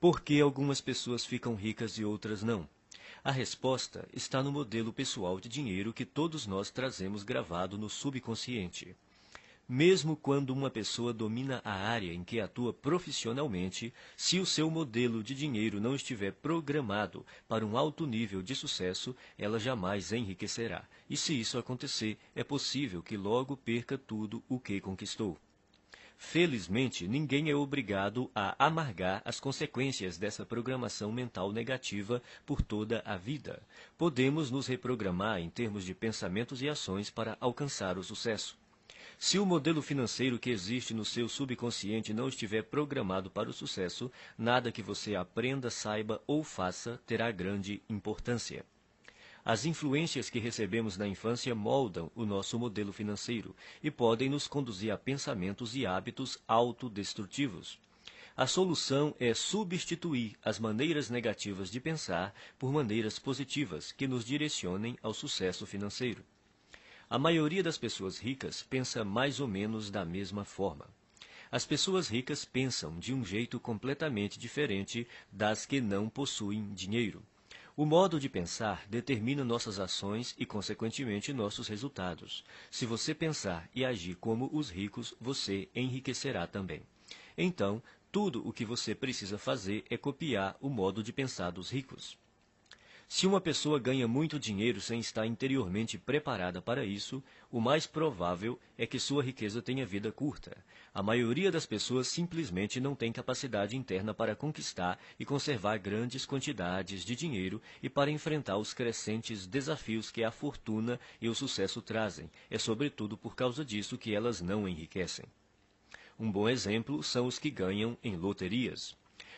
Por que algumas pessoas ficam ricas e outras não? A resposta está no modelo pessoal de dinheiro que todos nós trazemos gravado no subconsciente. Mesmo quando uma pessoa domina a área em que atua profissionalmente, se o seu modelo de dinheiro não estiver programado para um alto nível de sucesso, ela jamais enriquecerá. E se isso acontecer, é possível que logo perca tudo o que conquistou. Felizmente, ninguém é obrigado a amargar as consequências dessa programação mental negativa por toda a vida. Podemos nos reprogramar em termos de pensamentos e ações para alcançar o sucesso. Se o modelo financeiro que existe no seu subconsciente não estiver programado para o sucesso, nada que você aprenda, saiba ou faça terá grande importância. As influências que recebemos na infância moldam o nosso modelo financeiro e podem nos conduzir a pensamentos e hábitos autodestrutivos. A solução é substituir as maneiras negativas de pensar por maneiras positivas que nos direcionem ao sucesso financeiro. A maioria das pessoas ricas pensa mais ou menos da mesma forma. As pessoas ricas pensam de um jeito completamente diferente das que não possuem dinheiro. O modo de pensar determina nossas ações e, consequentemente, nossos resultados. Se você pensar e agir como os ricos, você enriquecerá também. Então, tudo o que você precisa fazer é copiar o modo de pensar dos ricos. Se uma pessoa ganha muito dinheiro sem estar interiormente preparada para isso, o mais provável é que sua riqueza tenha vida curta. A maioria das pessoas simplesmente não tem capacidade interna para conquistar e conservar grandes quantidades de dinheiro e para enfrentar os crescentes desafios que a fortuna e o sucesso trazem. É sobretudo por causa disso que elas não enriquecem. Um bom exemplo são os que ganham em loterias.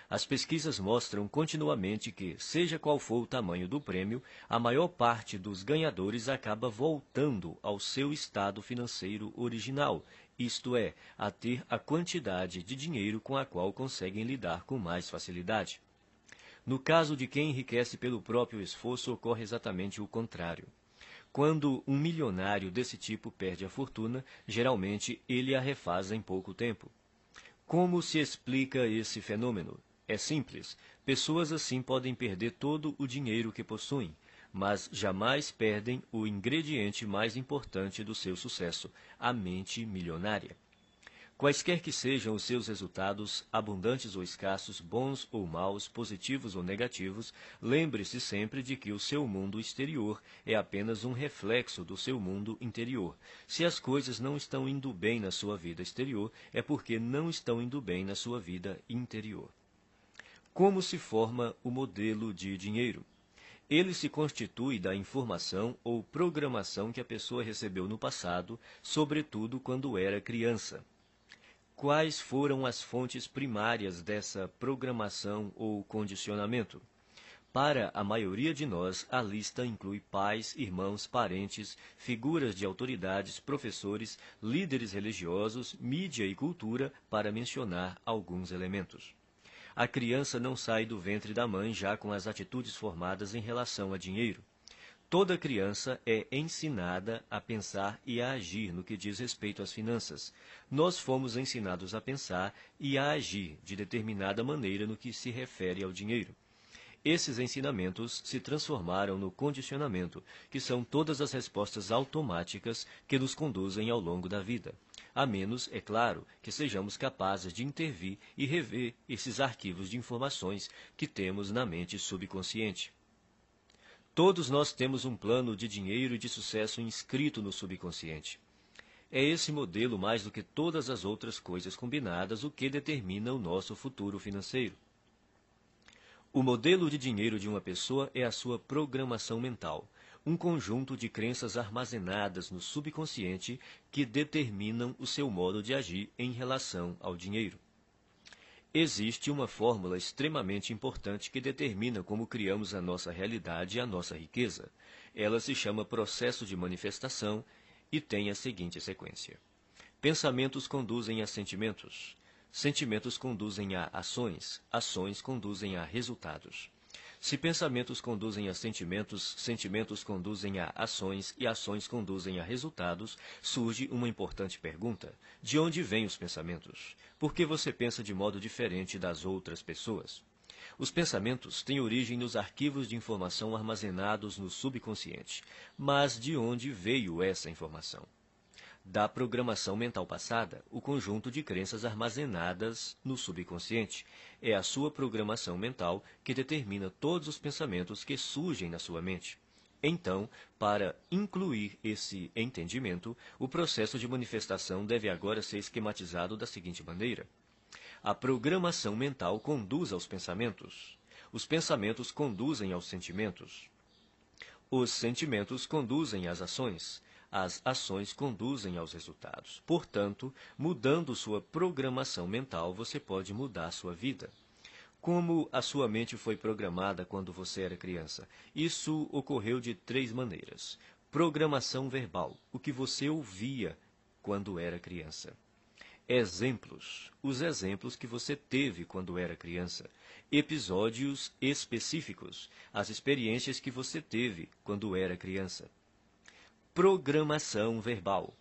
As pesquisas mostram continuamente que, seja qual for o tamanho do prêmio, a maior parte dos ganhadores acaba voltando ao seu estado financeiro original, isto é, a ter a quantidade de dinheiro com a qual conseguem lidar com mais facilidade. No caso de quem enriquece pelo próprio esforço, ocorre exatamente o contrário. Quando um milionário desse tipo perde a fortuna, geralmente ele a refaz em pouco tempo. Como se explica esse fenômeno? É simples. Pessoas assim podem perder todo o dinheiro que possuem, mas jamais perdem o ingrediente mais importante do seu sucesso, a mente milionária. Quaisquer que sejam os seus resultados, abundantes ou escassos, bons ou maus, positivos ou negativos, lembre-se sempre de que o seu mundo exterior é apenas um reflexo do seu mundo interior. Se as coisas não estão indo bem na sua vida exterior, é porque não estão indo bem na sua vida interior. Como se forma o modelo de dinheiro? Ele se constitui da informação ou programação que a pessoa recebeu no passado, sobretudo quando era criança. Quais foram as fontes primárias dessa programação ou condicionamento? Para a maioria de nós, a lista inclui pais, irmãos, parentes, figuras de autoridades, professores, líderes religiosos, mídia e cultura, para mencionar alguns elementos. A criança não sai do ventre da mãe já com as atitudes formadas em relação a dinheiro. Toda criança é ensinada a pensar e a agir no que diz respeito às finanças. Nós fomos ensinados a pensar e a agir de determinada maneira no que se refere ao dinheiro. Esses ensinamentos se transformaram no condicionamento, que são todas as respostas automáticas que nos conduzem ao longo da vida. A menos, é claro, que sejamos capazes de intervir e rever esses arquivos de informações que temos na mente subconsciente. Todos nós temos um plano de dinheiro e de sucesso inscrito no subconsciente. É esse modelo, mais do que todas as outras coisas combinadas, o que determina o nosso futuro financeiro. O modelo de dinheiro de uma pessoa é a sua programação mental, um conjunto de crenças armazenadas no subconsciente que determinam o seu modo de agir em relação ao dinheiro. Existe uma fórmula extremamente importante que determina como criamos a nossa realidade e a nossa riqueza. Ela se chama processo de manifestação e tem a seguinte sequência. Pensamentos conduzem a sentimentos. Sentimentos conduzem a ações. Ações conduzem a resultados. Se pensamentos conduzem a sentimentos, sentimentos conduzem a ações e ações conduzem a resultados, surge uma importante pergunta. De onde vêm os pensamentos? Por que você pensa de modo diferente das outras pessoas? Os pensamentos têm origem nos arquivos de informação armazenados no subconsciente. Mas de onde veio essa informação? Da programação mental passada, o conjunto de crenças armazenadas no subconsciente. É a sua programação mental que determina todos os pensamentos que surgem na sua mente. Então, para incluir esse entendimento, o processo de manifestação deve agora ser esquematizado da seguinte maneira. A programação mental conduz aos pensamentos. Os pensamentos conduzem aos sentimentos. Os sentimentos conduzem às ações. As ações conduzem aos resultados. Portanto, mudando sua programação mental, você pode mudar sua vida. Como a sua mente foi programada quando você era criança? Isso ocorreu de 3 maneiras. Programação verbal, o que você ouvia quando era criança. Exemplos, os exemplos que você teve quando era criança. Episódios específicos, as experiências que você teve quando era criança. Programação verbal.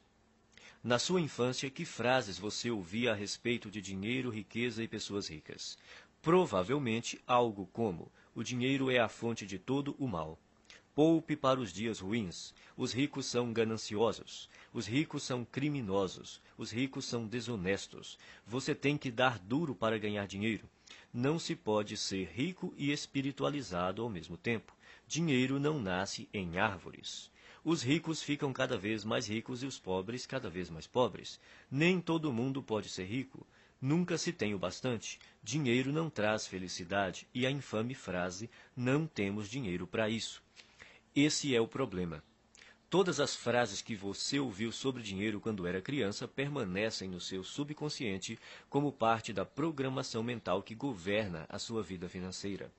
Na sua infância, que frases você ouvia a respeito de dinheiro, riqueza e pessoas ricas? Provavelmente algo como: o dinheiro é a fonte de todo o mal. Poupe para os dias ruins. Os ricos são gananciosos. Os ricos são criminosos. Os ricos são desonestos. Você tem que dar duro para ganhar dinheiro. Não se pode ser rico e espiritualizado ao mesmo tempo. Dinheiro não nasce em árvores. Os ricos ficam cada vez mais ricos e os pobres cada vez mais pobres. Nem todo mundo pode ser rico. Nunca se tem o bastante. Dinheiro não traz felicidade. E a infame frase, não temos dinheiro para isso. Esse é o problema. Todas as frases que você ouviu sobre dinheiro quando era criança permanecem no seu subconsciente como parte da programação mental que governa a sua vida financeira.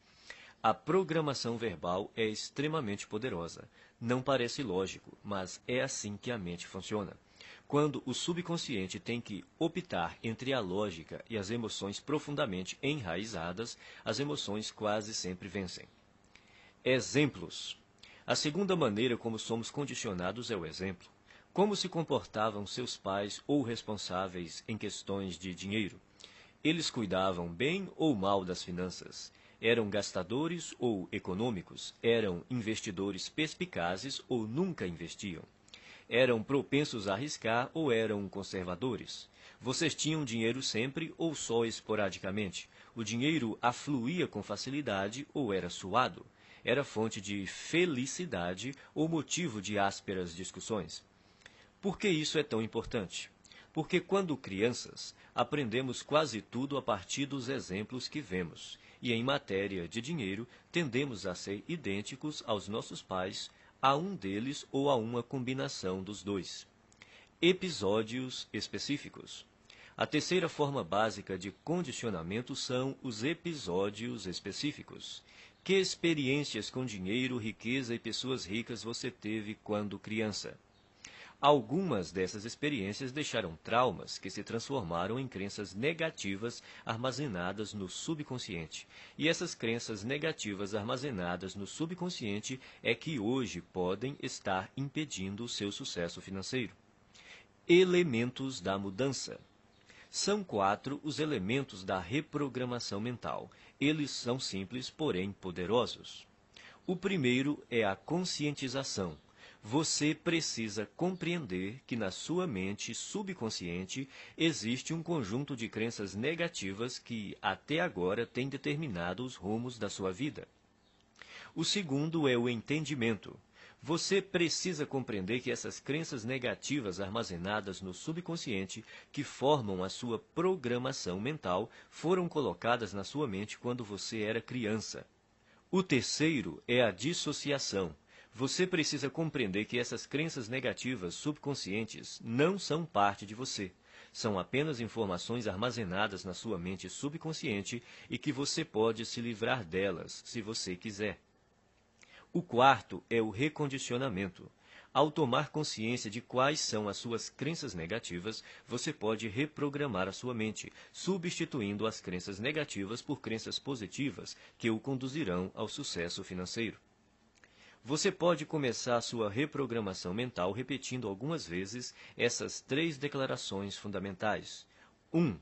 A programação verbal é extremamente poderosa. Não parece lógico, mas é assim que a mente funciona. Quando o subconsciente tem que optar entre a lógica e as emoções profundamente enraizadas, as emoções quase sempre vencem. Exemplos. A segunda maneira como somos condicionados é o exemplo. Como se comportavam seus pais ou responsáveis em questões de dinheiro? Eles cuidavam bem ou mal das finanças? Eram gastadores ou econômicos? Eram investidores perspicazes ou nunca investiam? Eram propensos a arriscar ou eram conservadores? Vocês tinham dinheiro sempre ou só esporadicamente? O dinheiro afluía com facilidade ou era suado? Era fonte de felicidade ou motivo de ásperas discussões? Por que isso é tão importante? Porque quando crianças, aprendemos quase tudo a partir dos exemplos que vemos, e em matéria de dinheiro, tendemos a ser idênticos aos nossos pais, a um deles ou a uma combinação dos dois. Episódios específicos. A terceira forma básica de condicionamento são os episódios específicos. Que experiências com dinheiro, riqueza e pessoas ricas você teve quando criança? Algumas dessas experiências deixaram traumas que se transformaram em crenças negativas armazenadas no subconsciente. E essas crenças negativas armazenadas no subconsciente é que hoje podem estar impedindo o seu sucesso financeiro. Elementos da mudança. São 4 os elementos da reprogramação mental. Eles são simples, porém poderosos. O primeiro é a conscientização. Você precisa compreender que na sua mente subconsciente existe um conjunto de crenças negativas que até agora têm determinado os rumos da sua vida. O segundo é o entendimento. Você precisa compreender que essas crenças negativas armazenadas no subconsciente, que formam a sua programação mental, foram colocadas na sua mente quando você era criança. O terceiro é a dissociação. Você precisa compreender que essas crenças negativas subconscientes não são parte de você. São apenas informações armazenadas na sua mente subconsciente e que você pode se livrar delas, se você quiser. O quarto é o recondicionamento. Ao tomar consciência de quais são as suas crenças negativas, você pode reprogramar a sua mente, substituindo as crenças negativas por crenças positivas que o conduzirão ao sucesso financeiro. Você pode começar a sua reprogramação mental repetindo algumas vezes essas 3 declarações fundamentais. 1.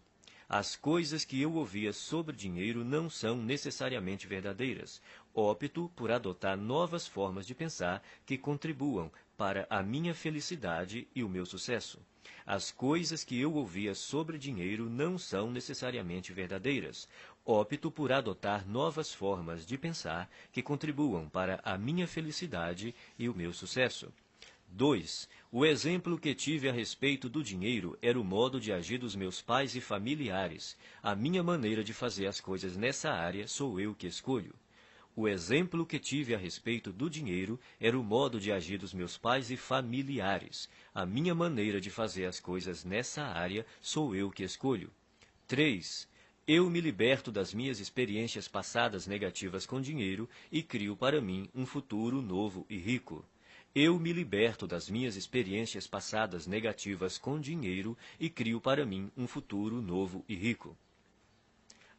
As coisas que eu ouvia sobre dinheiro não são necessariamente verdadeiras. Opto por adotar novas formas de pensar que contribuam para a minha felicidade e o meu sucesso. As coisas que eu ouvia sobre dinheiro não são necessariamente verdadeiras. Opto por adotar novas formas de pensar que contribuam para a minha felicidade e o meu sucesso. 2. O exemplo que tive a respeito do dinheiro era o modo de agir dos meus pais e familiares. A minha maneira de fazer as coisas nessa área sou eu que escolho. O exemplo que tive a respeito do dinheiro era o modo de agir dos meus pais e familiares. A minha maneira de fazer as coisas nessa área sou eu que escolho. 3. Eu me liberto das minhas experiências passadas negativas com dinheiro e crio para mim um futuro novo e rico. Eu me liberto das minhas experiências passadas negativas com dinheiro e crio para mim um futuro novo e rico.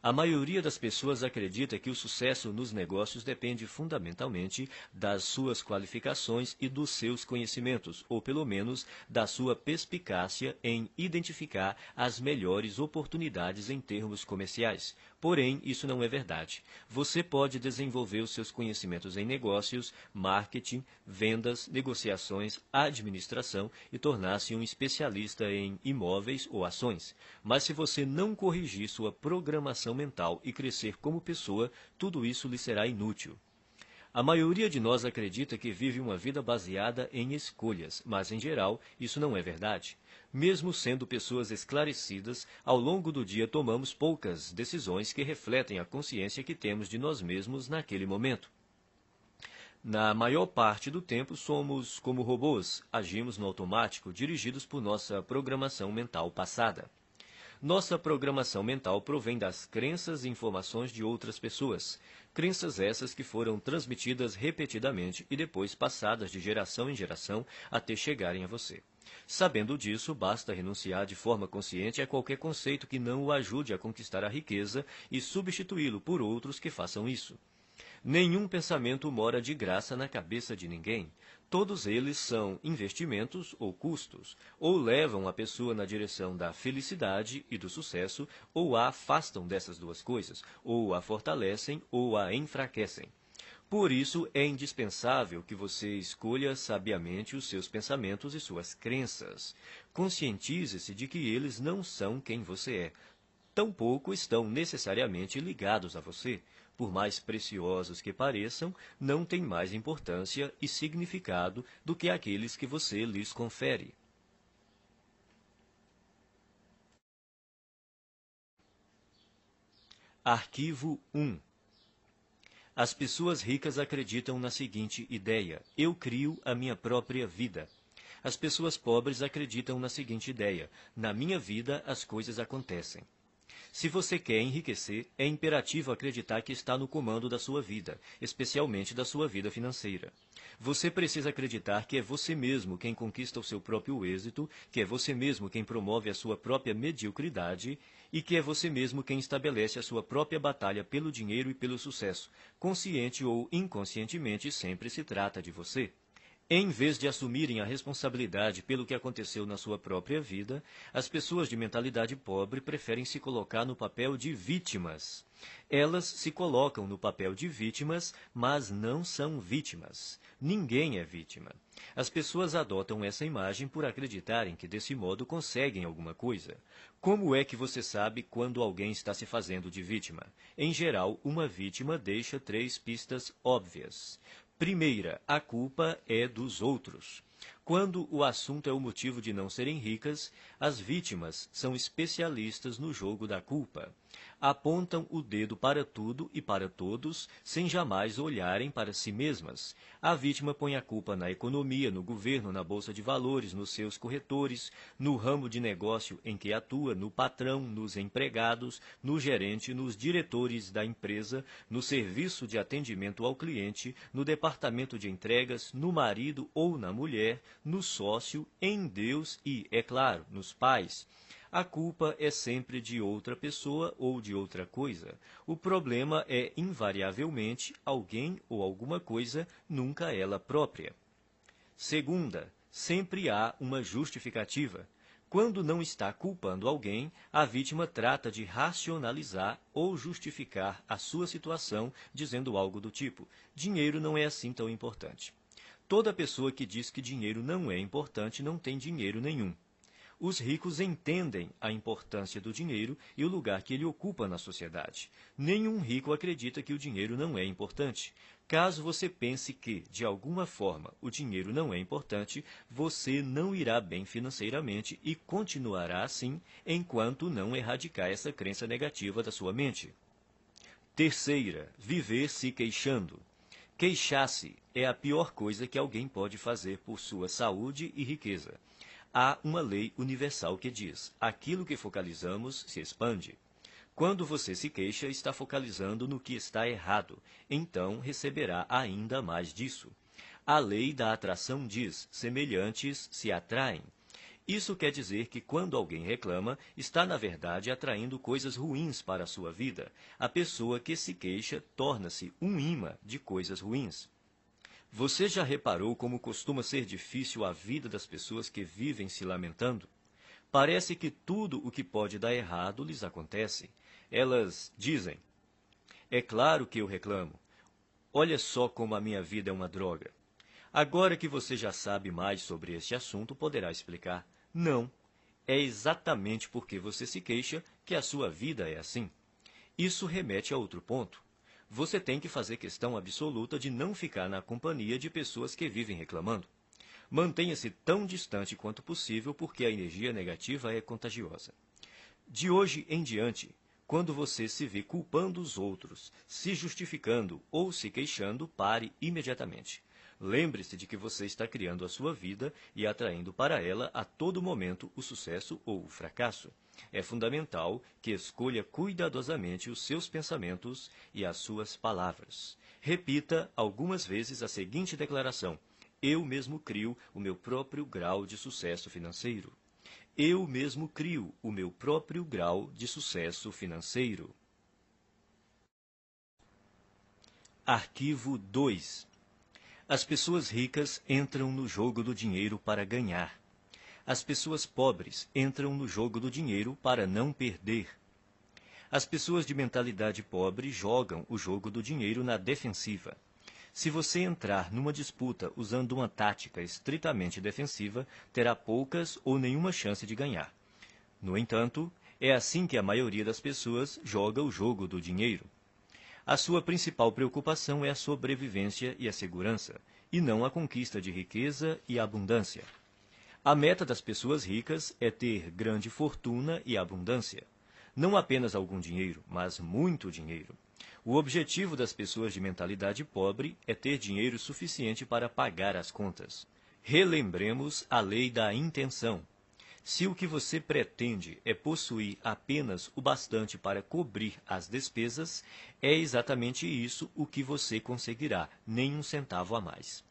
A maioria das pessoas acredita que o sucesso nos negócios depende fundamentalmente das suas qualificações e dos seus conhecimentos, ou pelo menos da sua perspicácia em identificar as melhores oportunidades em termos comerciais. Porém, isso não é verdade. Você pode desenvolver os seus conhecimentos em negócios, marketing, vendas, negociações, administração e tornar-se um especialista em imóveis ou ações. Mas se você não corrigir sua programação mental e crescer como pessoa, tudo isso lhe será inútil. A maioria de nós acredita que vive uma vida baseada em escolhas, mas, em geral, isso não é verdade. Mesmo sendo pessoas esclarecidas, ao longo do dia tomamos poucas decisões que refletem a consciência que temos de nós mesmos naquele momento. Na maior parte do tempo, somos como robôs, agimos no automático, dirigidos por nossa programação mental passada. Nossa programação mental provém das crenças e informações de outras pessoas. Crenças essas que foram transmitidas repetidamente e depois passadas de geração em geração até chegarem a você. Sabendo disso, basta renunciar de forma consciente a qualquer conceito que não o ajude a conquistar a riqueza e substituí-lo por outros que façam isso. Nenhum pensamento mora de graça na cabeça de ninguém. Todos eles são investimentos ou custos, ou levam a pessoa na direção da felicidade e do sucesso, ou a afastam dessas duas coisas, ou a fortalecem ou a enfraquecem. Por isso, é indispensável que você escolha sabiamente os seus pensamentos e suas crenças. Conscientize-se de que eles não são quem você é. Tampouco estão necessariamente ligados a você. Por mais preciosos que pareçam, não têm mais importância e significado do que aqueles que você lhes confere. Arquivo 1. As pessoas ricas acreditam na seguinte ideia: eu crio a minha própria vida. As pessoas pobres acreditam na seguinte ideia: na minha vida as coisas acontecem. Se você quer enriquecer, é imperativo acreditar que está no comando da sua vida, especialmente da sua vida financeira. Você precisa acreditar que é você mesmo quem conquista o seu próprio êxito, que é você mesmo quem promove a sua própria mediocridade e que é você mesmo quem estabelece a sua própria batalha pelo dinheiro e pelo sucesso. Consciente ou inconscientemente, sempre se trata de você. Em vez de assumirem a responsabilidade pelo que aconteceu na sua própria vida, as pessoas de mentalidade pobre preferem se colocar no papel de vítimas. Elas se colocam no papel de vítimas, mas não são vítimas. Ninguém é vítima. As pessoas adotam essa imagem por acreditarem que desse modo conseguem alguma coisa. Como é que você sabe quando alguém está se fazendo de vítima? Em geral, uma vítima deixa 3 pistas óbvias. Primeira, a culpa é dos outros. Quando o assunto é o motivo de não serem ricas, as vítimas são especialistas no jogo da culpa. Apontam o dedo para tudo e para todos, sem jamais olharem para si mesmas. A vítima põe a culpa na economia, no governo, na bolsa de valores, nos seus corretores, no ramo de negócio em que atua, no patrão, nos empregados, no gerente, nos diretores da empresa, no serviço de atendimento ao cliente, no departamento de entregas, no marido ou na mulher, no sócio, em Deus e, é claro, nos pais. A culpa é sempre de outra pessoa ou de outra coisa. O problema é, invariavelmente, alguém ou alguma coisa, nunca ela própria. Segunda, sempre há uma justificativa. Quando não está culpando alguém, a vítima trata de racionalizar ou justificar a sua situação, dizendo algo do tipo: dinheiro não é assim tão importante. Toda pessoa que diz que dinheiro não é importante não tem dinheiro nenhum. Os ricos entendem a importância do dinheiro e o lugar que ele ocupa na sociedade. Nenhum rico acredita que o dinheiro não é importante. Caso você pense que, de alguma forma, o dinheiro não é importante, você não irá bem financeiramente e continuará assim enquanto não erradicar essa crença negativa da sua mente. Terceira, viver se queixando. Queixar-se é a pior coisa que alguém pode fazer por sua saúde e riqueza. Há uma lei universal que diz: aquilo que focalizamos se expande. Quando você se queixa, está focalizando no que está errado, então receberá ainda mais disso. A lei da atração diz: semelhantes se atraem. Isso quer dizer que quando alguém reclama, está na verdade atraindo coisas ruins para a sua vida. A pessoa que se queixa torna-se um imã de coisas ruins. Você já reparou como costuma ser difícil a vida das pessoas que vivem se lamentando? Parece que tudo o que pode dar errado lhes acontece. Elas dizem: é claro que eu reclamo. Olha só como a minha vida é uma droga. Agora que você já sabe mais sobre este assunto, poderá explicar: não, é exatamente porque você se queixa que a sua vida é assim. Isso remete a outro ponto. Você tem que fazer questão absoluta de não ficar na companhia de pessoas que vivem reclamando. Mantenha-se tão distante quanto possível, porque a energia negativa é contagiosa. De hoje em diante, quando você se vê culpando os outros, se justificando ou se queixando, pare imediatamente. Lembre-se de que você está criando a sua vida e atraindo para ela a todo momento o sucesso ou o fracasso. É fundamental que escolha cuidadosamente os seus pensamentos e as suas palavras. Repita algumas vezes a seguinte declaração: eu mesmo crio o meu próprio grau de sucesso financeiro. Eu mesmo crio o meu próprio grau de sucesso financeiro. Arquivo 2. As pessoas ricas entram no jogo do dinheiro para ganhar. As pessoas pobres entram no jogo do dinheiro para não perder. As pessoas de mentalidade pobre jogam o jogo do dinheiro na defensiva. Se você entrar numa disputa usando uma tática estritamente defensiva, terá poucas ou nenhuma chance de ganhar. No entanto, é assim que a maioria das pessoas joga o jogo do dinheiro. A sua principal preocupação é a sobrevivência e a segurança, e não a conquista de riqueza e abundância. A meta das pessoas ricas é ter grande fortuna e abundância. Não apenas algum dinheiro, mas muito dinheiro. O objetivo das pessoas de mentalidade pobre é ter dinheiro suficiente para pagar as contas. Relembremos a lei da intenção. Se o que você pretende é possuir apenas o bastante para cobrir as despesas, é exatamente isso o que você conseguirá, nem um centavo a mais.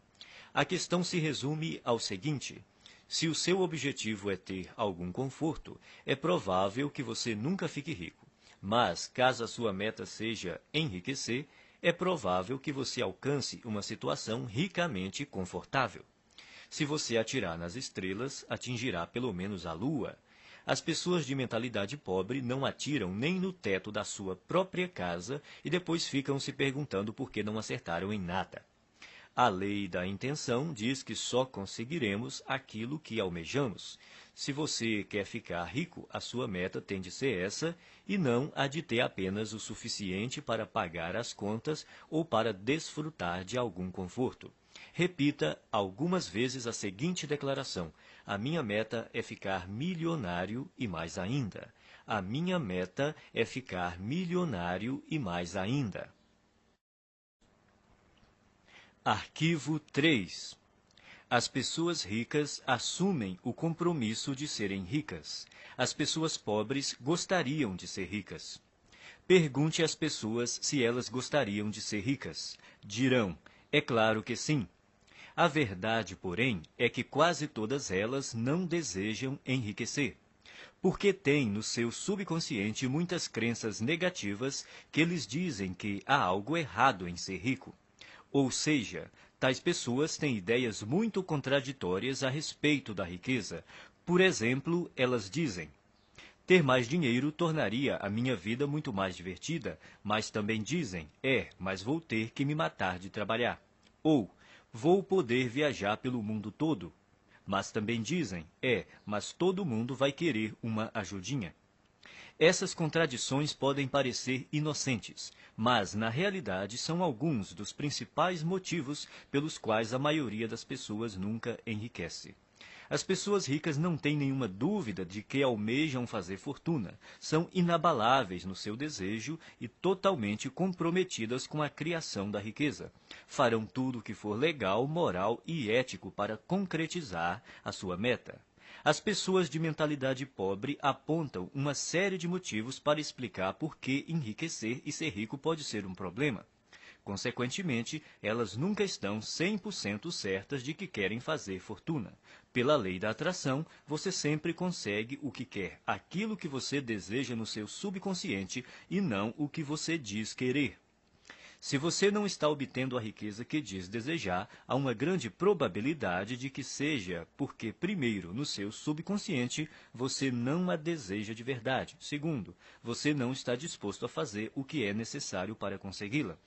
A questão se resume ao seguinte: se o seu objetivo é ter algum conforto, é provável que você nunca fique rico. Mas, caso a sua meta seja enriquecer, é provável que você alcance uma situação ricamente confortável. Se você atirar nas estrelas, atingirá pelo menos a lua. As pessoas de mentalidade pobre não atiram nem no teto da sua própria casa e depois ficam se perguntando por que não acertaram em nada. A lei da intenção diz que só conseguiremos aquilo que almejamos. Se você quer ficar rico, a sua meta tem de ser essa e não a de ter apenas o suficiente para pagar as contas ou para desfrutar de algum conforto. Repita algumas vezes a seguinte declaração: a minha meta é ficar milionário e mais ainda. A minha meta é ficar milionário e mais ainda. Arquivo 3. As pessoas ricas assumem o compromisso de serem ricas. As pessoas pobres gostariam de ser ricas. Pergunte às pessoas se elas gostariam de ser ricas. Dirão: é claro que sim. A verdade, porém, é que quase todas elas não desejam enriquecer, porque têm no seu subconsciente muitas crenças negativas que lhes dizem que há algo errado em ser rico. Ou seja, tais pessoas têm ideias muito contraditórias a respeito da riqueza, Por exemplo, elas dizem: ter mais dinheiro tornaria a minha vida muito mais divertida, mas também dizem: mas vou ter que me matar de trabalhar. Ou, vou poder viajar pelo mundo todo. Mas também dizem: mas todo mundo vai querer uma ajudinha. Essas contradições podem parecer inocentes, mas na realidade são alguns dos principais motivos pelos quais a maioria das pessoas nunca enriquece. As pessoas ricas não têm nenhuma dúvida de que almejam fazer fortuna, são inabaláveis no seu desejo e totalmente comprometidas com a criação da riqueza. Farão tudo o que for legal, moral e ético para concretizar a sua meta. As pessoas de mentalidade pobre apontam uma série de motivos para explicar por que enriquecer e ser rico pode ser um problema. Consequentemente, elas nunca estão 100% certas de que querem fazer fortuna. Pela lei da atração, você sempre consegue o que quer, aquilo que você deseja no seu subconsciente e não o que você diz querer. Se você não está obtendo a riqueza que diz desejar, há uma grande probabilidade de que seja porque, primeiro, no seu subconsciente, você não a deseja de verdade. Segundo, você não está disposto a fazer o que é necessário para consegui-la.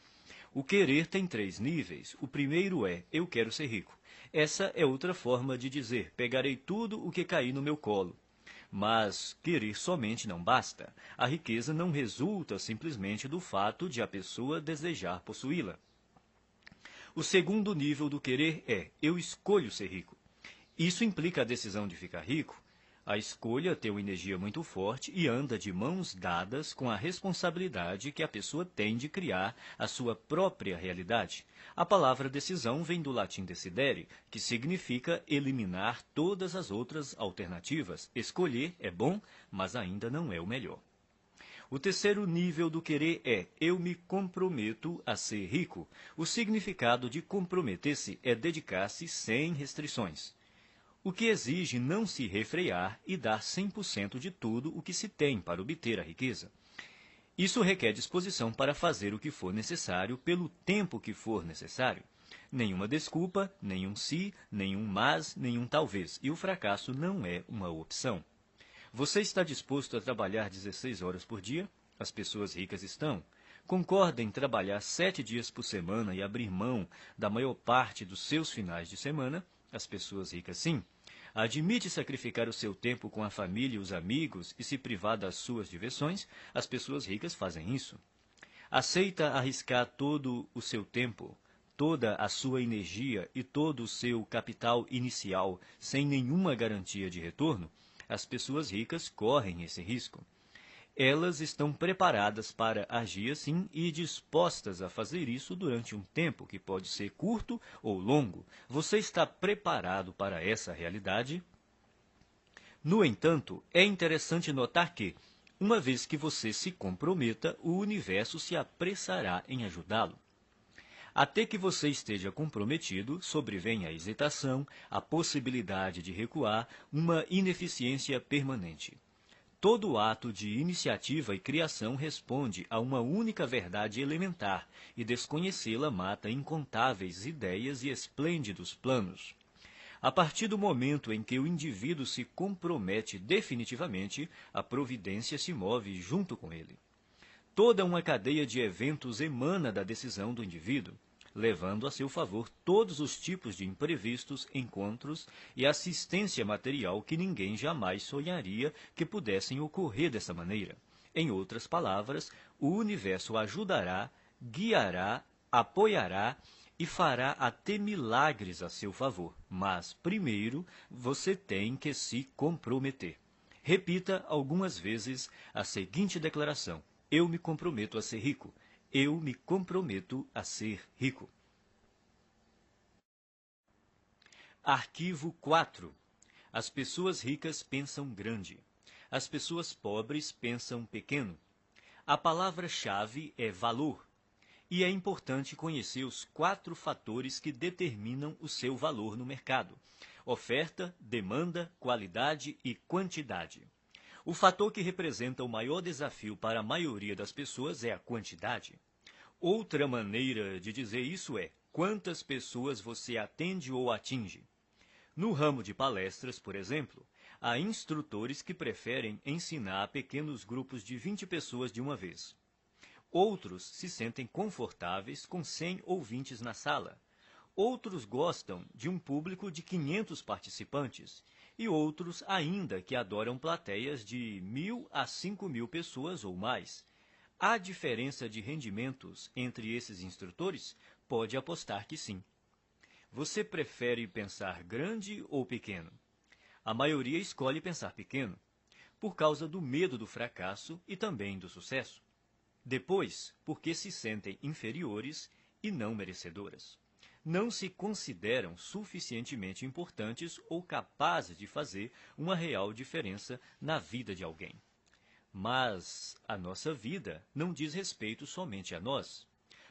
O querer tem 3 níveis. O primeiro é: eu quero ser rico. Essa é outra forma de dizer: pegarei tudo o que cair no meu colo. Mas querer somente não basta. A riqueza não resulta simplesmente do fato de a pessoa desejar possuí-la. O segundo nível do querer é: eu escolho ser rico. Isso implica a decisão de ficar rico. A escolha tem uma energia muito forte e anda de mãos dadas com a responsabilidade que a pessoa tem de criar a sua própria realidade. A palavra decisão vem do latim decidere, que significa eliminar todas as outras alternativas. Escolher é bom, mas ainda não é o melhor. O terceiro nível do querer é: eu me comprometo a ser rico. O significado de comprometer-se é dedicar-se sem restrições, o que exige não se refrear e dar 100% de tudo o que se tem para obter a riqueza. Isso requer disposição para fazer o que for necessário pelo tempo que for necessário. Nenhuma desculpa, nenhum se, nenhum mas, nenhum talvez. E o fracasso não é uma opção. Você está disposto a trabalhar 16 horas por dia? As pessoas ricas estão. Concorda em trabalhar 7 dias por semana e abrir mão da maior parte dos seus finais de semana? As pessoas ricas sim. Admite sacrificar o seu tempo com a família e os amigos e se privar das suas diversões? As pessoas ricas fazem isso. Aceita arriscar todo o seu tempo, toda a sua energia e todo o seu capital inicial sem nenhuma garantia de retorno? As pessoas ricas correm esse risco. Elas estão preparadas para agir assim e dispostas a fazer isso durante um tempo que pode ser curto ou longo. Você está preparado para essa realidade? No entanto, é interessante notar que, uma vez que você se comprometa, o universo se apressará em ajudá-lo. Até que você esteja comprometido, sobrevém a hesitação, a possibilidade de recuar, uma ineficiência permanente. Todo ato de iniciativa e criação responde a uma única verdade elementar, e desconhecê-la mata incontáveis ideias e esplêndidos planos. A partir do momento em que o indivíduo se compromete definitivamente, a providência se move junto com ele. Toda uma cadeia de eventos emana da decisão do indivíduo, levando a seu favor todos os tipos de imprevistos, encontros e assistência material que ninguém jamais sonharia que pudessem ocorrer dessa maneira. Em outras palavras, o universo ajudará, guiará, apoiará e fará até milagres a seu favor. Mas, primeiro, você tem que se comprometer. Repita algumas vezes a seguinte declaração: eu me comprometo a ser rico. Eu me comprometo a ser rico. Arquivo 4. As pessoas ricas pensam grande. As pessoas pobres pensam pequeno. A palavra-chave é valor. E é importante conhecer os 4 fatores que determinam o seu valor no mercado: oferta, demanda, qualidade e quantidade. O fator que representa o maior desafio para a maioria das pessoas é a quantidade. Outra maneira de dizer isso é: quantas pessoas você atende ou atinge? No ramo de palestras, por exemplo, Há instrutores que preferem ensinar a pequenos grupos de 20 pessoas de uma vez. Outros se sentem confortáveis com 100 ouvintes na sala. Outros gostam de um público de 500 participantes. E outros ainda que adoram plateias de 1.000 a 5.000 pessoas ou mais. Há diferença de rendimentos entre esses instrutores? Pode apostar que sim. Você prefere pensar grande ou pequeno? A maioria escolhe pensar pequeno, por causa do medo do fracasso e também do sucesso. Depois, porque se sentem inferiores e não merecedoras. Não se consideram suficientemente importantes ou capazes de fazer uma real diferença na vida de alguém. Mas a nossa vida não diz respeito somente a nós.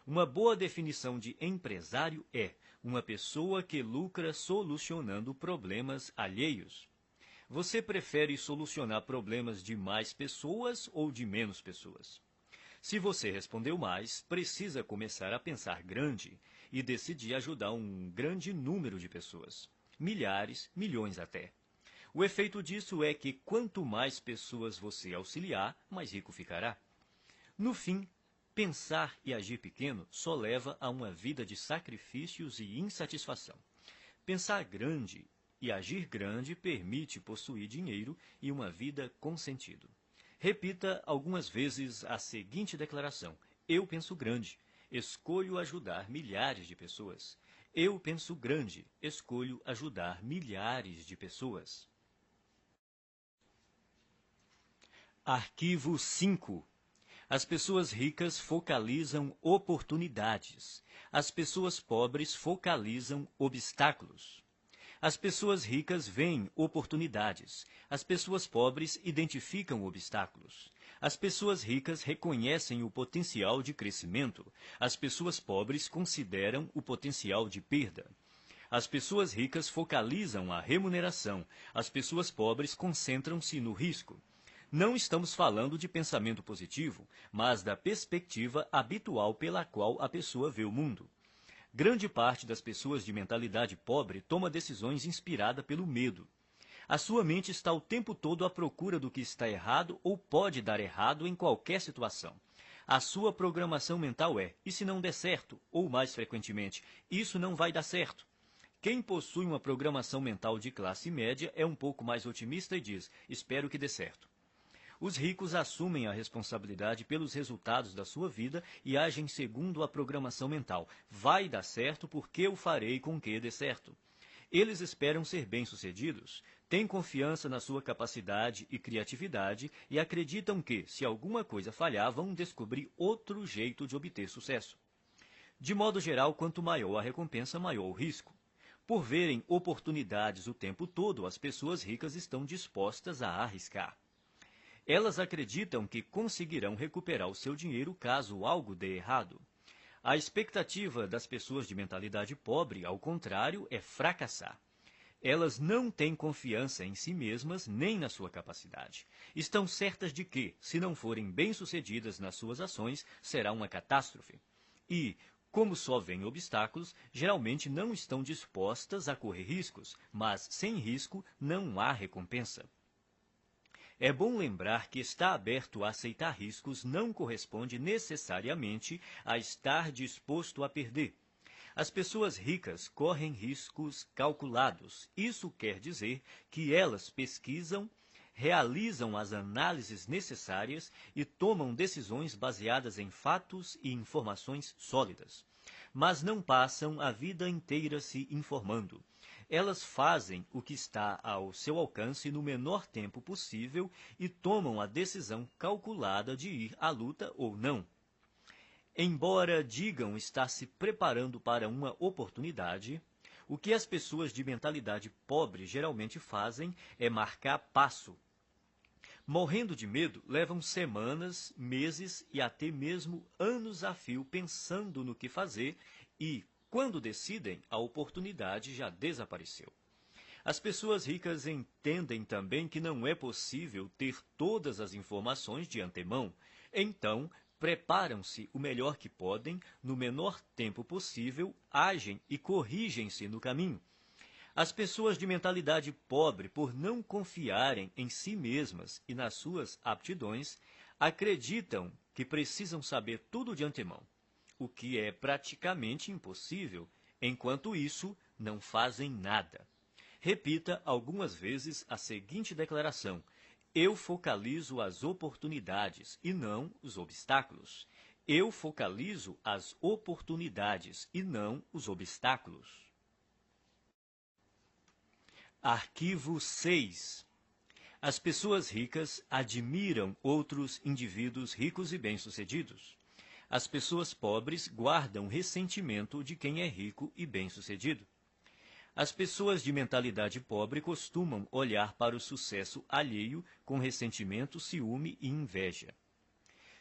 Uma boa definição de empresário é uma pessoa que lucra solucionando problemas alheios. Você prefere solucionar problemas de mais pessoas ou de menos pessoas? Se você respondeu mais, precisa começar a pensar grande e decidir ajudar um grande número de pessoas. Milhares, milhões até. O efeito disso é que quanto mais pessoas você auxiliar, mais rico ficará. No fim, pensar e agir pequeno só leva a uma vida de sacrifícios e insatisfação. Pensar grande e agir grande permite possuir dinheiro e uma vida com sentido. Repita algumas vezes a seguinte declaração: eu penso grande, escolho ajudar milhares de pessoas. Eu penso grande, escolho ajudar milhares de pessoas. Arquivo 5. As pessoas ricas focalizam oportunidades. As pessoas pobres focalizam obstáculos. As pessoas ricas veem oportunidades. As pessoas pobres identificam obstáculos. As pessoas ricas reconhecem o potencial de crescimento. As pessoas pobres consideram o potencial de perda. As pessoas ricas focalizam a remuneração. As pessoas pobres concentram-se no risco. Não estamos falando de pensamento positivo, mas da perspectiva habitual pela qual a pessoa vê o mundo. Grande parte das pessoas de mentalidade pobre toma decisões inspirada pelo medo. A sua mente está o tempo todo à procura do que está errado ou pode dar errado em qualquer situação. A sua programação mental é: e se não der certo? Ou mais frequentemente, isso não vai dar certo. Quem possui uma programação mental de classe média é um pouco mais otimista e diz: espero que dê certo. Os ricos assumem a responsabilidade pelos resultados da sua vida e agem segundo a programação mental. Vai dar certo porque eu farei com que dê certo. Eles esperam ser bem-sucedidos, têm confiança na sua capacidade e criatividade e acreditam que, se alguma coisa falhar, vão descobrir outro jeito de obter sucesso. De modo geral, quanto maior a recompensa, maior o risco. Por verem oportunidades o tempo todo, as pessoas ricas estão dispostas a arriscar. Elas acreditam que conseguirão recuperar o seu dinheiro caso algo dê errado. A expectativa das pessoas de mentalidade pobre, ao contrário, é fracassar. Elas não têm confiança em si mesmas nem na sua capacidade. Estão certas de que, se não forem bem-sucedidas nas suas ações, será uma catástrofe. E, como só veem obstáculos, geralmente não estão dispostas a correr riscos, mas sem risco não há recompensa. É bom lembrar que estar aberto a aceitar riscos não corresponde necessariamente a estar disposto a perder. As pessoas ricas correm riscos calculados. Isso quer dizer que elas pesquisam, realizam as análises necessárias e tomam decisões baseadas em fatos e informações sólidas. Mas não passam a vida inteira se informando. Elas fazem o que está ao seu alcance no menor tempo possível e tomam a decisão calculada de ir à luta ou não. Embora digam estar se preparando para uma oportunidade, o que as pessoas de mentalidade pobre geralmente fazem é marcar passo. Morrendo de medo, levam semanas, meses e até mesmo anos a fio pensando no que fazer e, quando decidem, a oportunidade já desapareceu. As pessoas ricas entendem também que não é possível ter todas as informações de antemão. Então, preparam-se o melhor que podem, no menor tempo possível, agem e corrigem-se no caminho. As pessoas de mentalidade pobre, por não confiarem em si mesmas e nas suas aptidões, acreditam que precisam saber tudo de antemão, o que é praticamente impossível. Enquanto isso, não fazem nada. Repita algumas vezes a seguinte declaração: eu focalizo as oportunidades e não os obstáculos. Eu focalizo as oportunidades e não os obstáculos. Arquivo 6. As pessoas ricas admiram outros indivíduos ricos e bem-sucedidos. As pessoas pobres guardam ressentimento de quem é rico e bem-sucedido. As pessoas de mentalidade pobre costumam olhar para o sucesso alheio com ressentimento, ciúme e inveja.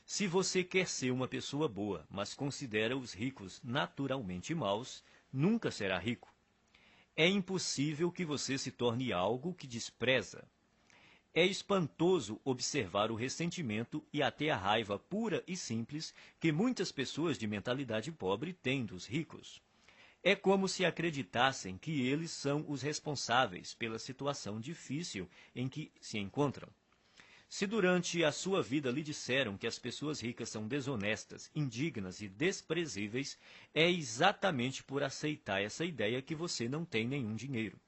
Se você quer ser uma pessoa boa, mas considera os ricos naturalmente maus, nunca será rico. É impossível que você se torne algo que despreza. É espantoso observar o ressentimento e até a raiva pura e simples que muitas pessoas de mentalidade pobre têm dos ricos. É como se acreditassem que eles são os responsáveis pela situação difícil em que se encontram. Se durante a sua vida lhe disseram que as pessoas ricas são desonestas, indignas e desprezíveis, é exatamente por aceitar essa ideia que você não tem nenhum dinheiro.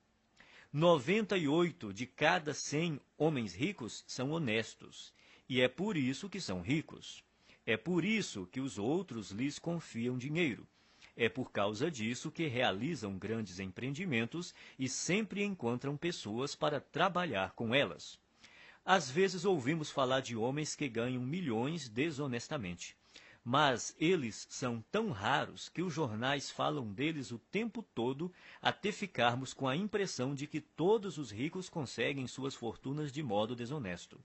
98 de cada 100 homens ricos são honestos, e é por isso que são ricos. É por isso que os outros lhes confiam dinheiro. É por causa disso que realizam grandes empreendimentos e sempre encontram pessoas para trabalhar com elas. Às vezes ouvimos falar de homens que ganham milhões desonestamente, mas eles são tão raros que os jornais falam deles o tempo todo até ficarmos com a impressão de que todos os ricos conseguem suas fortunas de modo desonesto.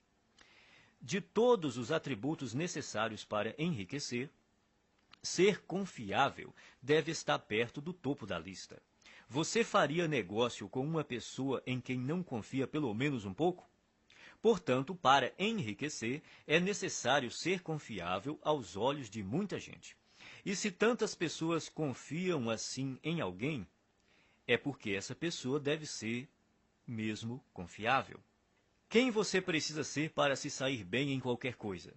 De todos os atributos necessários para enriquecer, ser confiável deve estar perto do topo da lista. Você faria negócio com uma pessoa em quem não confia pelo menos um pouco? Portanto, para enriquecer, é necessário ser confiável aos olhos de muita gente. E se tantas pessoas confiam assim em alguém, é porque essa pessoa deve ser mesmo confiável. Quem você precisa ser para se sair bem em qualquer coisa?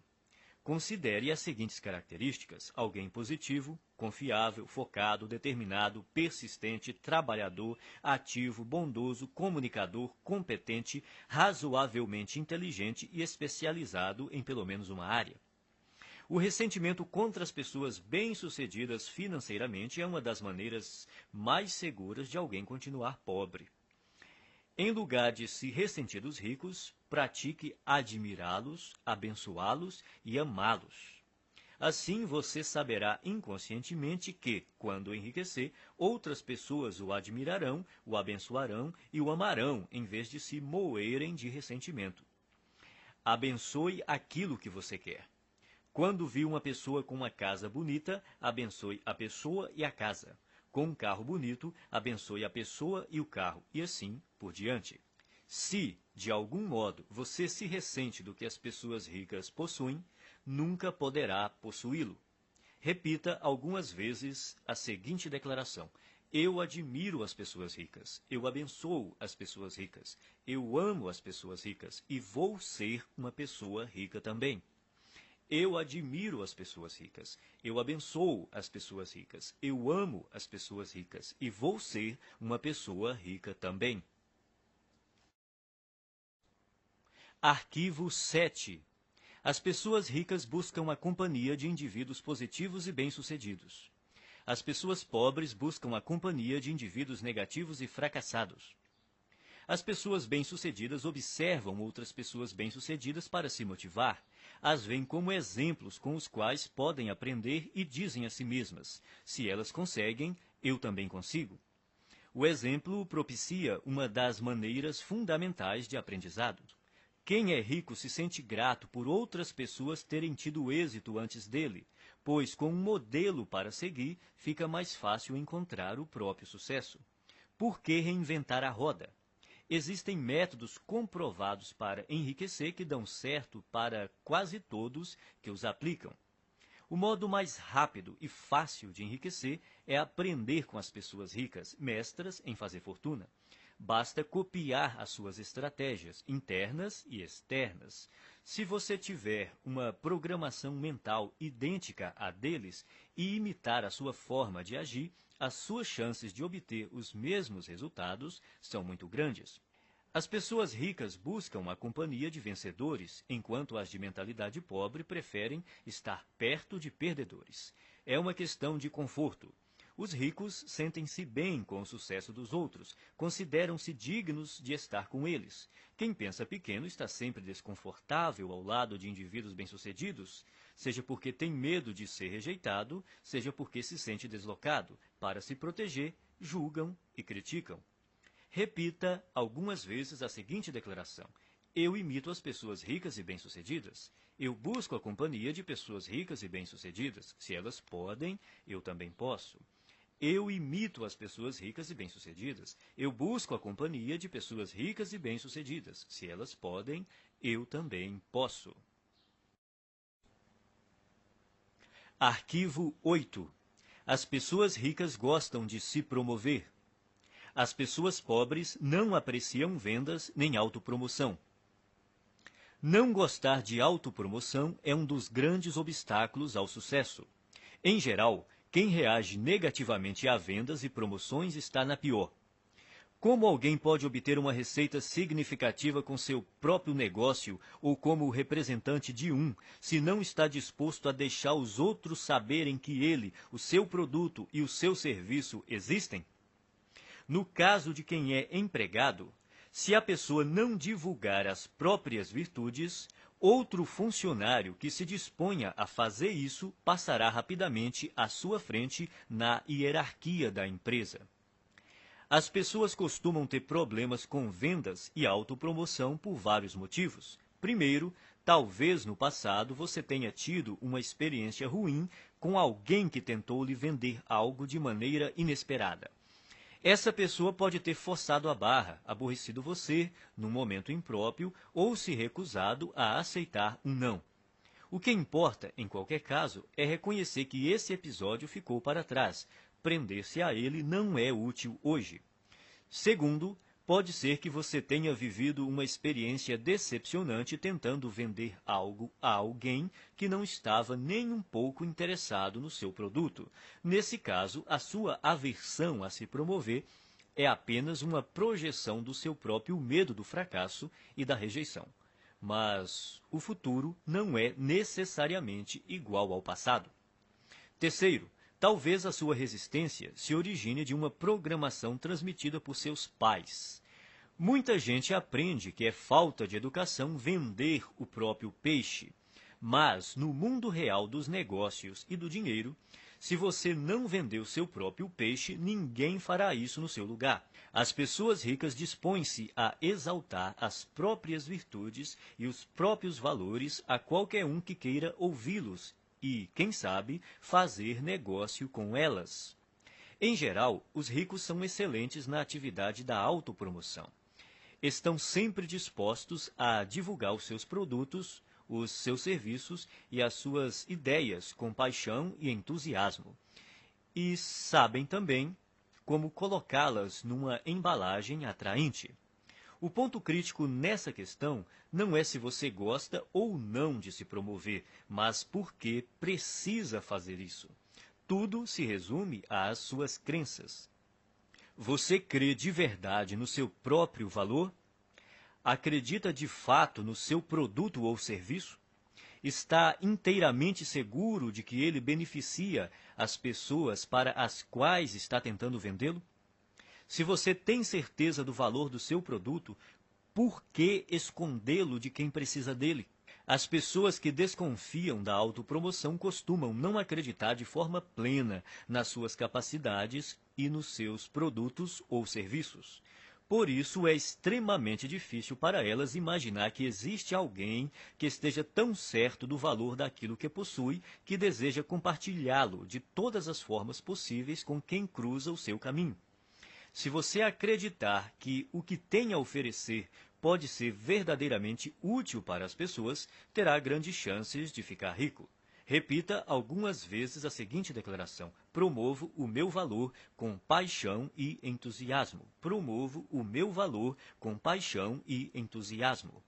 Considere as seguintes características: alguém positivo, confiável, focado, determinado, persistente, trabalhador, ativo, bondoso, comunicador, competente, razoavelmente inteligente e especializado em pelo menos uma área. O ressentimento contra as pessoas bem-sucedidas financeiramente é uma das maneiras mais seguras de alguém continuar pobre. Em lugar de se ressentir dos ricos, pratique admirá-los, abençoá-los e amá-los. Assim você saberá inconscientemente que, quando enriquecer, outras pessoas o admirarão, o abençoarão e o amarão, em vez de se moerem de ressentimento. Abençoe aquilo que você quer. Quando vir uma pessoa com uma casa bonita, abençoe a pessoa e a casa. Com um carro bonito, abençoe a pessoa e o carro, e assim por diante. Se, de algum modo, você se ressente do que as pessoas ricas possuem, nunca poderá possuí-lo. Repita algumas vezes a seguinte declaração: eu admiro as pessoas ricas, eu abençoo as pessoas ricas, eu amo as pessoas ricas e vou ser uma pessoa rica também. Eu admiro as pessoas ricas, eu abençoo as pessoas ricas, eu amo as pessoas ricas e vou ser uma pessoa rica também. Arquivo 7. As pessoas ricas buscam a companhia de indivíduos positivos e bem-sucedidos. As pessoas pobres buscam a companhia de indivíduos negativos e fracassados. As pessoas bem-sucedidas observam outras pessoas bem-sucedidas para se motivar. As veem como exemplos com os quais podem aprender e dizem a si mesmas: se elas conseguem, eu também consigo. O exemplo propicia uma das maneiras fundamentais de aprendizado. Quem é rico se sente grato por outras pessoas terem tido êxito antes dele, pois com um modelo para seguir, fica mais fácil encontrar o próprio sucesso. Por que reinventar a roda? Existem métodos comprovados para enriquecer que dão certo para quase todos que os aplicam. O modo mais rápido e fácil de enriquecer é aprender com as pessoas ricas, mestras em fazer fortuna. Basta copiar as suas estratégias internas e externas. Se você tiver uma programação mental idêntica à deles e imitar a sua forma de agir, as suas chances de obter os mesmos resultados são muito grandes. As pessoas ricas buscam a companhia de vencedores, enquanto as de mentalidade pobre preferem estar perto de perdedores. É uma questão de conforto. Os ricos sentem-se bem com o sucesso dos outros, consideram-se dignos de estar com eles. Quem pensa pequeno está sempre desconfortável ao lado de indivíduos bem-sucedidos, seja porque tem medo de ser rejeitado, seja porque se sente deslocado. Para se proteger, julgam e criticam. Repita algumas vezes a seguinte declaração: eu imito as pessoas ricas e bem-sucedidas. Eu busco a companhia de pessoas ricas e bem-sucedidas. Se elas podem, eu também posso. Eu imito as pessoas ricas e bem-sucedidas. Eu busco a companhia de pessoas ricas e bem-sucedidas. Se elas podem, eu também posso. Arquivo 8. As pessoas ricas gostam de se promover. As pessoas pobres não apreciam vendas nem autopromoção. Não gostar de autopromoção é um dos grandes obstáculos ao sucesso. Em geral, quem reage negativamente a vendas e promoções está na pior. Como alguém pode obter uma receita significativa com seu próprio negócio ou como representante de um, se não está disposto a deixar os outros saberem que ele, o seu produto e o seu serviço existem? No caso de quem é empregado, se a pessoa não divulgar as próprias virtudes, outro funcionário que se disponha a fazer isso passará rapidamente à sua frente na hierarquia da empresa. As pessoas costumam ter problemas com vendas e autopromoção por vários motivos. Primeiro, talvez no passado você tenha tido uma experiência ruim com alguém que tentou lhe vender algo de maneira inesperada. Essa pessoa pode ter forçado a barra, aborrecido você num momento impróprio ou se recusado a aceitar um não. O que importa, em qualquer caso, é reconhecer que esse episódio ficou para trás. Prender-se a ele não é útil hoje. Segundo, pode ser que você tenha vivido uma experiência decepcionante tentando vender algo a alguém que não estava nem um pouco interessado no seu produto. Nesse caso, a sua aversão a se promover é apenas uma projeção do seu próprio medo do fracasso e da rejeição. Mas o futuro não é necessariamente igual ao passado. Terceiro, talvez a sua resistência se origine de uma programação transmitida por seus pais. Muita gente aprende que é falta de educação vender o próprio peixe. Mas, no mundo real dos negócios e do dinheiro, se você não vender o seu próprio peixe, ninguém fará isso no seu lugar. As pessoas ricas dispõem-se a exaltar as próprias virtudes e os próprios valores a qualquer um que queira ouvi-los e, quem sabe, fazer negócio com elas. Em geral, os ricos são excelentes na atividade da autopromoção. Estão sempre dispostos a divulgar os seus produtos, os seus serviços e as suas ideias com paixão e entusiasmo. E sabem também como colocá-las numa embalagem atraente. O ponto crítico nessa questão não é se você gosta ou não de se promover, mas por que precisa fazer isso. Tudo se resume às suas crenças. Você crê de verdade no seu próprio valor? Acredita de fato no seu produto ou serviço? Está inteiramente seguro de que ele beneficia as pessoas para as quais está tentando vendê-lo? Se você tem certeza do valor do seu produto, por que escondê-lo de quem precisa dele? As pessoas que desconfiam da autopromoção costumam não acreditar de forma plena nas suas capacidades e nos seus produtos ou serviços. Por isso, é extremamente difícil para elas imaginar que existe alguém que esteja tão certo do valor daquilo que possui que deseja compartilhá-lo de todas as formas possíveis com quem cruza o seu caminho. Se você acreditar que o que tem a oferecer pode ser verdadeiramente útil para as pessoas, terá grandes chances de ficar rico. Repita algumas vezes a seguinte declaração: promovo o meu valor com paixão e entusiasmo. Promovo o meu valor com paixão e entusiasmo.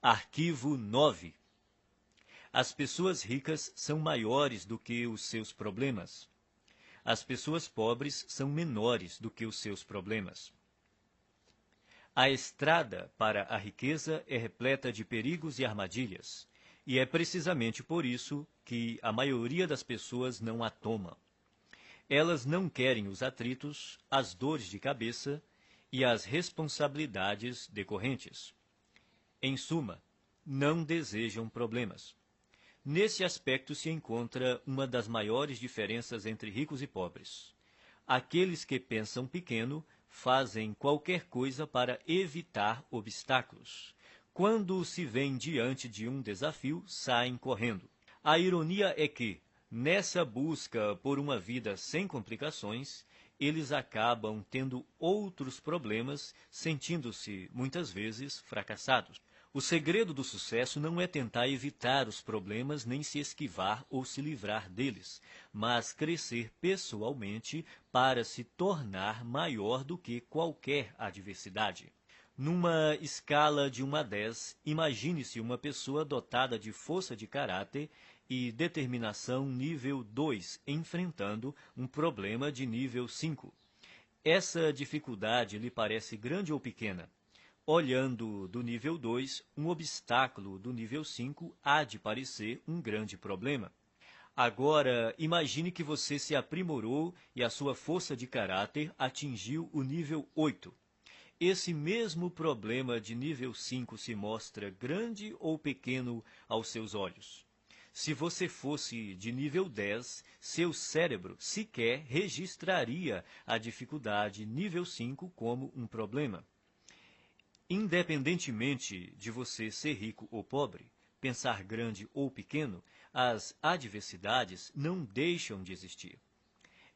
Arquivo 9. As pessoas ricas são maiores do que os seus problemas. As pessoas pobres são menores do que os seus problemas. A estrada para a riqueza é repleta de perigos e armadilhas, e é precisamente por isso que a maioria das pessoas não a toma. Elas não querem os atritos, as dores de cabeça e as responsabilidades decorrentes. Em suma, não desejam problemas. Nesse aspecto se encontra uma das maiores diferenças entre ricos e pobres. Aqueles que pensam pequeno fazem qualquer coisa para evitar obstáculos. Quando se veem diante de um desafio, saem correndo. A ironia é que, nessa busca por uma vida sem complicações, eles acabam tendo outros problemas, sentindo-se, muitas vezes, fracassados. O segredo do sucesso não é tentar evitar os problemas, nem se esquivar ou se livrar deles, mas crescer pessoalmente para se tornar maior do que qualquer adversidade. Numa escala de 1 a 10, imagine-se uma pessoa dotada de força de caráter e determinação nível 2, enfrentando um problema de nível 5. Essa dificuldade lhe parece grande ou pequena? Olhando do nível 2, um obstáculo do nível 5 há de parecer um grande problema. Agora, imagine que você se aprimorou e a sua força de caráter atingiu o nível 8. Esse mesmo problema de nível 5 se mostra grande ou pequeno aos seus olhos? Se você fosse de nível 10, seu cérebro sequer registraria a dificuldade nível 5 como um problema. Independentemente de você ser rico ou pobre, pensar grande ou pequeno, as adversidades não deixam de existir.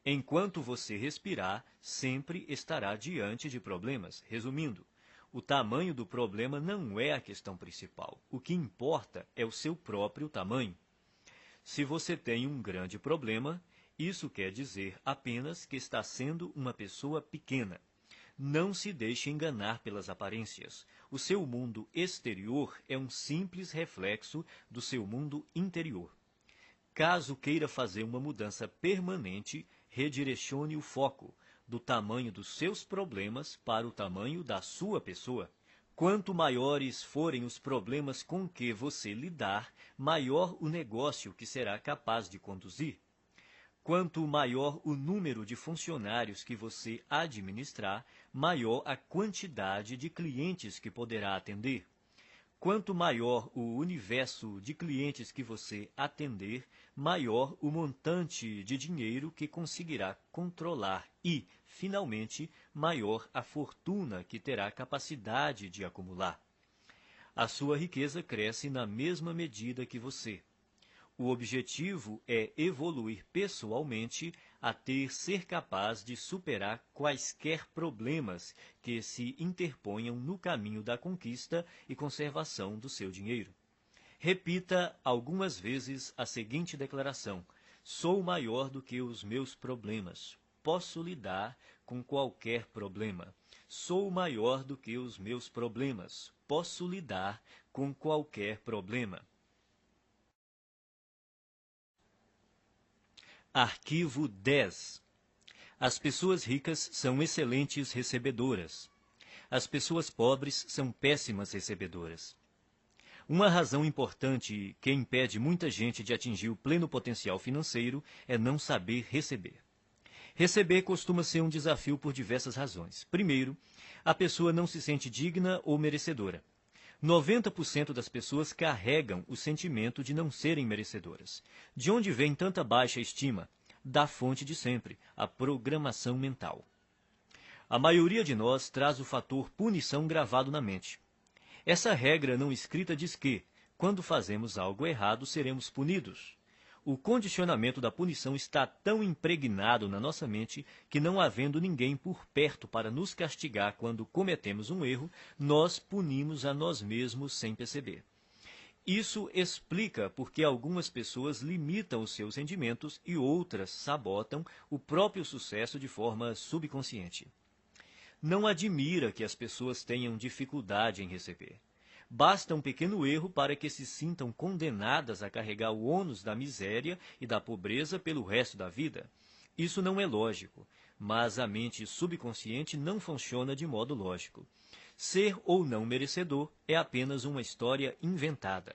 Enquanto você respirar, sempre estará diante de problemas. Resumindo, o tamanho do problema não é a questão principal. O que importa é o seu próprio tamanho. Se você tem um grande problema, isso quer dizer apenas que está sendo uma pessoa pequena. Não se deixe enganar pelas aparências. O seu mundo exterior é um simples reflexo do seu mundo interior. Caso queira fazer uma mudança permanente, redirecione o foco do tamanho dos seus problemas para o tamanho da sua pessoa. Quanto maiores forem os problemas com que você lidar, maior o negócio que será capaz de conduzir. Quanto maior o número de funcionários que você administrar, maior a quantidade de clientes que poderá atender. Quanto maior o universo de clientes que você atender, maior o montante de dinheiro que conseguirá controlar e, finalmente, maior a fortuna que terá capacidade de acumular. A sua riqueza cresce na mesma medida que você. O objetivo é evoluir pessoalmente até ser capaz de superar quaisquer problemas que se interponham no caminho da conquista e conservação do seu dinheiro. Repita algumas vezes a seguinte declaração: sou maior do que os meus problemas. Posso lidar com qualquer problema. Sou maior do que os meus problemas. Posso lidar com qualquer problema. Arquivo 10. As pessoas ricas são excelentes recebedoras. As pessoas pobres são péssimas recebedoras. Uma razão importante que impede muita gente de atingir o pleno potencial financeiro é não saber receber. Receber costuma ser um desafio por diversas razões. Primeiro, a pessoa não se sente digna ou merecedora. 90% das pessoas carregam o sentimento de não serem merecedoras. De onde vem tanta baixa estima? Da fonte de sempre, a programação mental. A maioria de nós traz o fator punição gravado na mente. Essa regra não escrita diz que, quando fazemos algo errado, seremos punidos. O condicionamento da punição está tão impregnado na nossa mente que, não havendo ninguém por perto para nos castigar quando cometemos um erro, nós punimos a nós mesmos sem perceber. Isso explica por que algumas pessoas limitam os seus rendimentos e outras sabotam o próprio sucesso de forma subconsciente. Não admira que as pessoas tenham dificuldade em receber. Basta um pequeno erro para que se sintam condenadas a carregar o ônus da miséria e da pobreza pelo resto da vida. Isso não é lógico, mas a mente subconsciente não funciona de modo lógico. Ser ou não merecedor é apenas uma história inventada.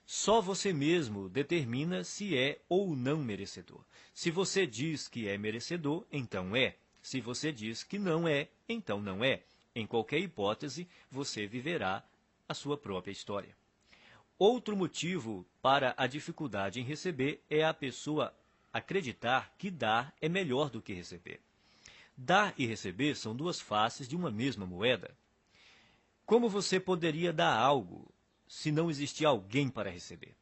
Só você mesmo determina se é ou não merecedor. Se você diz que é merecedor, então é. Se você diz que não é, então não é. Em qualquer hipótese, você viverá a sua própria história. Outro motivo para a dificuldade em receber é a pessoa acreditar que dar é melhor do que receber. Dar e receber são duas faces de uma mesma moeda. Como você poderia dar algo se não existir alguém para receber?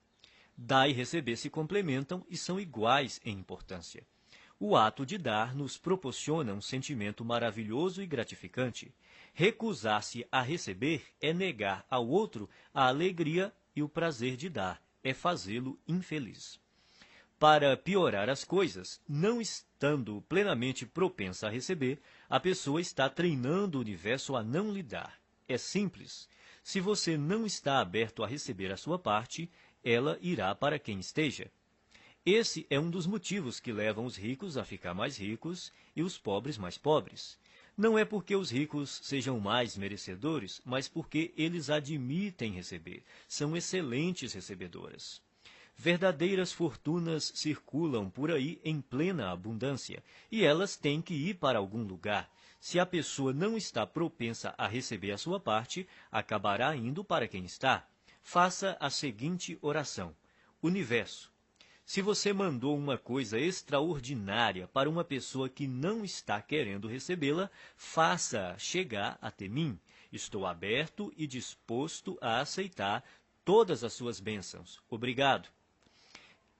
Dar e receber se complementam e são iguais em importância. O ato de dar nos proporciona um sentimento maravilhoso e gratificante. Recusar-se a receber é negar ao outro a alegria e o prazer de dar, é fazê-lo infeliz. Para piorar as coisas, não estando plenamente propensa a receber, a pessoa está treinando o universo a não lhe dar. É simples. Se você não está aberto a receber a sua parte, ela irá para quem esteja. Esse é um dos motivos que levam os ricos a ficar mais ricos e os pobres mais pobres. Não é porque os ricos sejam mais merecedores, mas porque eles admitem receber. São excelentes recebedoras. Verdadeiras fortunas circulam por aí em plena abundância, e elas têm que ir para algum lugar. Se a pessoa não está propensa a receber a sua parte, acabará indo para quem está. Faça a seguinte oração: Universo, se você mandou uma coisa extraordinária para uma pessoa que não está querendo recebê-la, faça chegar até mim. Estou aberto e disposto a aceitar todas as suas bênçãos. Obrigado.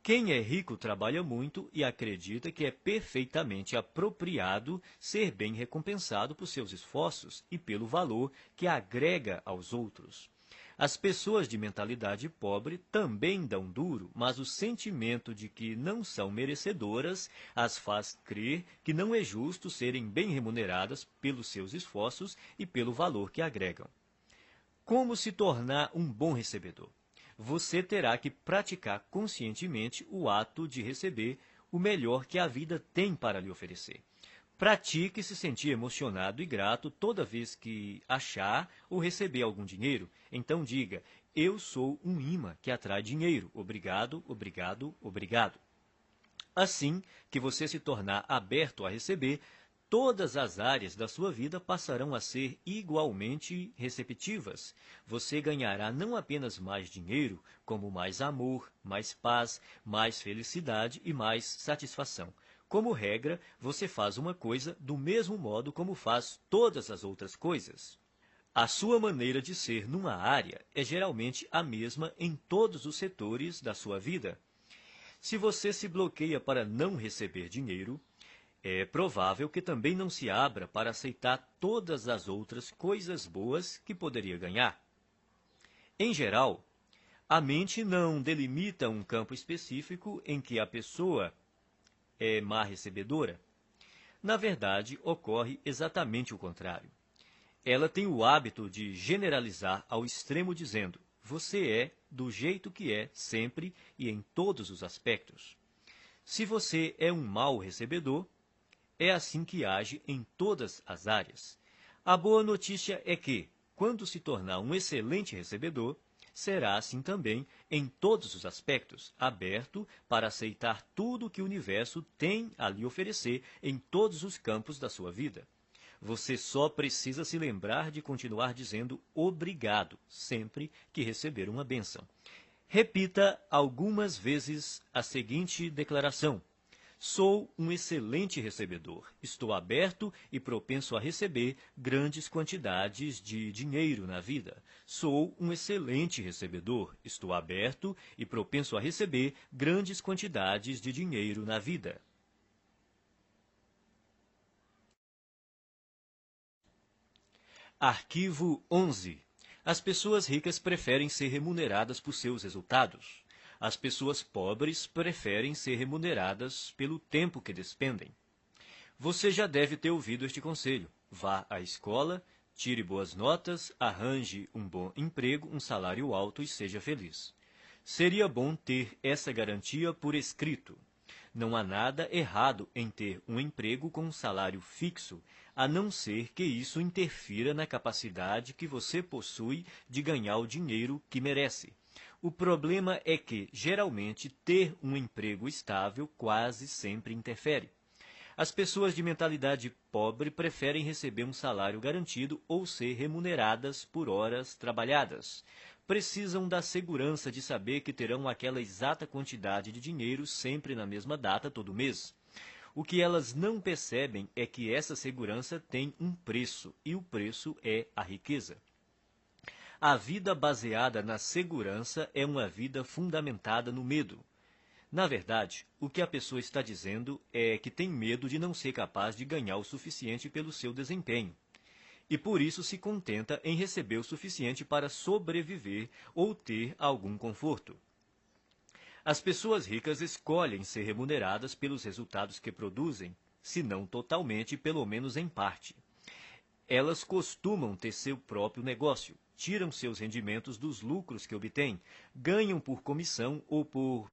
Quem é rico trabalha muito e acredita que é perfeitamente apropriado ser bem recompensado por seus esforços e pelo valor que agrega aos outros. As pessoas de mentalidade pobre também dão duro, mas o sentimento de que não são merecedoras as faz crer que não é justo serem bem remuneradas pelos seus esforços e pelo valor que agregam. Como se tornar um bom recebedor? Você terá que praticar conscientemente o ato de receber o melhor que a vida tem para lhe oferecer. Pratique se sentir emocionado e grato toda vez que achar ou receber algum dinheiro. Então diga: eu sou um imã que atrai dinheiro. Obrigado, obrigado, obrigado. Assim que você se tornar aberto a receber, todas as áreas da sua vida passarão a ser igualmente receptivas. Você ganhará não apenas mais dinheiro, como mais amor, mais paz, mais felicidade e mais satisfação. Como regra, você faz uma coisa do mesmo modo como faz todas as outras coisas. A sua maneira de ser numa área é geralmente a mesma em todos os setores da sua vida. Se você se bloqueia para não receber dinheiro, é provável que também não se abra para aceitar todas as outras coisas boas que poderia ganhar. Em geral, a mente não delimita um campo específico em que a pessoa é má recebedora. Na verdade, ocorre exatamente o contrário. Ela tem o hábito de generalizar ao extremo dizendo: você é do jeito que é sempre e em todos os aspectos. Se você é um mau recebedor, é assim que age em todas as áreas. A boa notícia é que, quando se tornar um excelente recebedor, será assim também em todos os aspectos, aberto para aceitar tudo que o universo tem a lhe oferecer em todos os campos da sua vida. Você só precisa se lembrar de continuar dizendo obrigado sempre que receber uma bênção. Repita algumas vezes a seguinte declaração: Sou um excelente recebedor. Estou aberto e propenso a receber grandes quantidades de dinheiro na vida. Sou um excelente recebedor. Estou aberto e propenso a receber grandes quantidades de dinheiro na vida. Arquivo 11. As pessoas ricas preferem ser remuneradas por seus resultados. As pessoas pobres preferem ser remuneradas pelo tempo que despendem. Você já deve ter ouvido este conselho. Vá à escola, tire boas notas, arranje um bom emprego, um salário alto e seja feliz. Seria bom ter essa garantia por escrito. Não há nada errado em ter um emprego com um salário fixo, a não ser que isso interfira na capacidade que você possui de ganhar o dinheiro que merece. O problema é que, geralmente, ter um emprego estável quase sempre interfere. As pessoas de mentalidade pobre preferem receber um salário garantido ou ser remuneradas por horas trabalhadas. Precisam da segurança de saber que terão aquela exata quantidade de dinheiro sempre na mesma data todo mês. O que elas não percebem é que essa segurança tem um preço, e o preço é a riqueza. A vida baseada na segurança é uma vida fundamentada no medo. Na verdade, o que a pessoa está dizendo é que tem medo de não ser capaz de ganhar o suficiente pelo seu desempenho. E por isso se contenta em receber o suficiente para sobreviver ou ter algum conforto. As pessoas ricas escolhem ser remuneradas pelos resultados que produzem, se não totalmente, pelo menos em parte. Elas costumam ter seu próprio negócio, tiram seus rendimentos dos lucros que obtêm, ganham por comissão ou por